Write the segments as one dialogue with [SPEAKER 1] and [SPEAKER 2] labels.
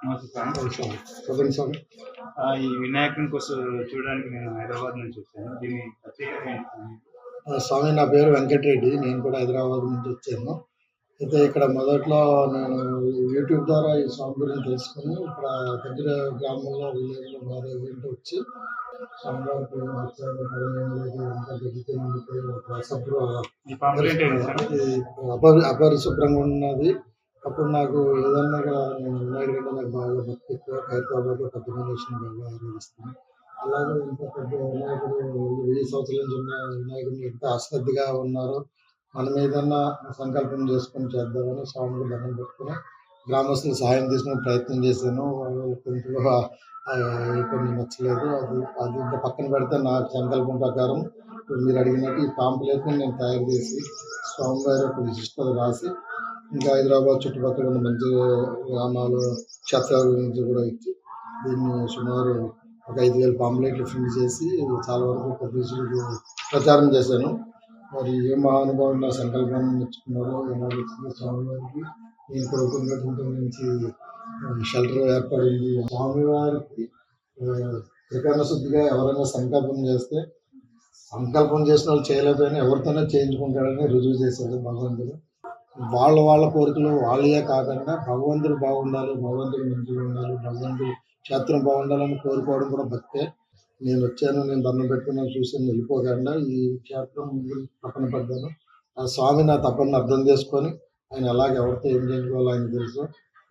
[SPEAKER 1] నమస్తే సార్.
[SPEAKER 2] చెప్పండి స్వామి.
[SPEAKER 1] ఈ వినాయకుని కోసం చూడడానికి నేను హైదరాబాద్ నుంచి వచ్చాను. దీని ప్రత్యేకత ఏంటి స్వామి?
[SPEAKER 2] స్వామి, నా పేరు వెంకటరెడ్డి. నేను కూడా హైదరాబాద్ నుంచి వచ్చాను. అయితే ఇక్కడ మొదట్లో నేను యూట్యూబ్ ద్వారా ఈ స్వామి గురించి తెలుసుకొని ఇక్కడ దగ్గర గ్రామంలో విలేజ్లో మ్యారేజ్ ఏంటో వచ్చి స్వామివారికి అంతా దగ్గరికి ఉండిపోయి ఒక
[SPEAKER 1] ఈ పాంప్లెంట్ ఏంటి సార్?
[SPEAKER 2] అపరిశుభ్రంగా ఉన్నది. అప్పుడు నాకు ఏదన్నా కూడా నేను వినాయకుడు అంటే నాకు బాగా భక్తి ఎక్కువ. ఖైరతాబాద్లో పెద్ద గణేశుని బాగా ఆరాధిస్తాను. అలాగే ఇంత పెద్ద వినాయకుడు 1000 సంవత్సరాల నుంచి ఉన్న వినాయకుడిని ఎంత అశ్రద్ధగా ఉన్నారో మనం ఏదన్నా సంకల్పం చేసుకొని చేద్దామని స్వామికి దండం పెట్టుకుని గ్రామస్తులు సహాయం తీసుకునే ప్రయత్నం చేశాను. వాళ్ళు కొంచెం కొన్ని నచ్చలేదు. అది అది ఇంకా పక్కన పెడితే నా సంకల్పం ప్రకారం ఇప్పుడు మీరు అడిగినట్టు ఈ పాంప్లెట్ని నేను తయారు చేసి స్వామివారి యొక్క విశిష్టత రాసి ఇంకా హైదరాబాద్ చుట్టుపక్కల ఉన్న మంచి గ్రామాలు క్షేత్రాల గురించి కూడా ఇచ్చి దీన్ని సుమారు ఒక 5000 పాంప్లెట్లు ప్రింట్ చేసి చాలా వరకు పబ్లిసిటీకి ప్రచారం చేశాను. మరి ఏ మహానుభావుడు నా సంకల్పాన్ని మెచ్చుకున్నారో ఎలా వచ్చిందో స్వామివారికి నేను కోరుకున్నటువంటి నుంచి షెల్టర్ ఏర్పడింది. స్వామివారికి త్రికరణ శుద్ధిగా ఎవరైనా సంకల్పం చేస్తే సంకల్పం చేసిన వాళ్ళు చేయలేకపోయినా ఎవరితోనే చేయించుకుంటాడని రుజువు చేశాడు భగవంతుడు. వాళ్ళ కోరికలు వాళ్ళే కాకుండా భగవంతుడు బాగుండాలి, భగవంతుడు మంచిగా ఉండాలి, భగవంతుడు క్షేత్రం బాగుండాలని కోరుకోవడం కూడా భక్తే. నేను వచ్చాను, నేను దండం పెట్టుకున్నాను చూసి వెళ్ళిపోకుండా ఈ క్షేత్రం తపన పడ్డాను. ఆ స్వామి నా తపనను అర్థం చేసుకొని ఆయన ఎలాగ ఎవరితో ఏం చేయించుకోవాలో ఆయన తెలుసు.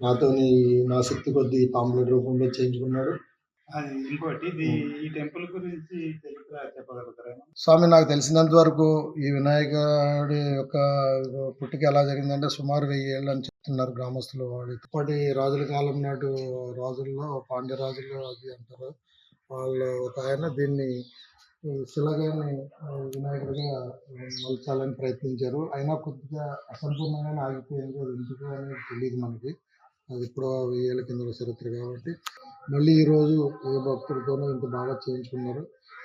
[SPEAKER 2] నాతోని నా శక్తి కొద్దీ పాంప్లెట్ రూపంలో చేయించుకున్నాడు.
[SPEAKER 1] అది ఇంకోటి ఈ టెంపుల్ గురించి చరిత్ర చెప్పగలుగుతారా?
[SPEAKER 2] స్వామి, నాకు తెలిసినంత వరకు ఈ వినాయకుడి యొక్క పుట్టుక ఎలా జరిగిందంటే సుమారు 1000 ఏళ్ళు అని చెప్తున్నారు గ్రామస్తులు. వాళ్ళు ఇప్పటి రాజుల కాలం నాటు రాజుల్లో పాండ్య రాజులు అది అంటారు. వాళ్ళు ఒక ఆయన దీన్ని శిలగాని వినాయకుడిగా మలచాలని ప్రయత్నించారు. అయినా కొద్దిగా అసంపూర్ణంగానే ఆగిపోయింది. అది ఎందుకు అనేది తెలియదు మనకి. అది ఇప్పుడు 1000 ఏళ్ళ కింద చరిత్ర కాబట్టి మళ్ళీ ఈరోజు ఏ భక్తులతోనూ ఇంత బాగా చేయించుకున్నారు.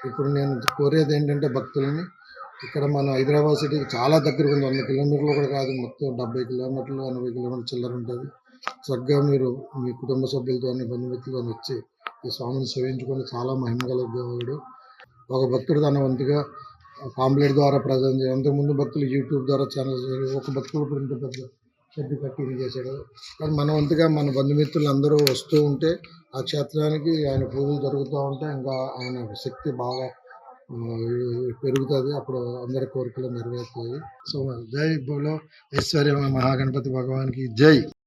[SPEAKER 2] ఇప్పుడు నేను కోరేది ఏంటంటే భక్తులని ఇక్కడ మన హైదరాబాద్ సిటీకి చాలా దగ్గరగా ఉంది. 100 కిలోమీటర్లు కూడా కాదు, మొత్తం 70 కిలోమీటర్లు 80 కిలోమీటర్ల చిల్లర ఉంటుంది. చక్కగా మీరు మీ కుటుంబ సభ్యులతో బంధుమిత్రులతో వచ్చి ఈ స్వామిని సేవించుకొని చాలా మహిమగల దేవుడు. ఒక భక్తుడు తన వంతుగా పాంప్లెట్ ద్వారా ప్రజెంట్ చేయాలి. అంతకుముందు భక్తులు యూట్యూబ్ ద్వారా ఛానల్ చేయాలి. ఒక భక్తుడు ఇప్పుడు ఇంత పెద్ద షెడ్ కట్టి ఇది చేశాడు. కానీ మన వంతుగా మన బంధుమిత్రులు అందరూ వస్తూ ఉంటే ఆ క్షేత్రానికి ఆయన పూజలు జరుగుతూ ఉంటే ఇంకా ఆయన శక్తి బాగా పెరుగుతుంది. అప్పుడు అందరి కోరికలు నెరవేరుతాయి. సో జై బోలో ఐశ్వర్య మహాగణపతి భగవాన్కి జై.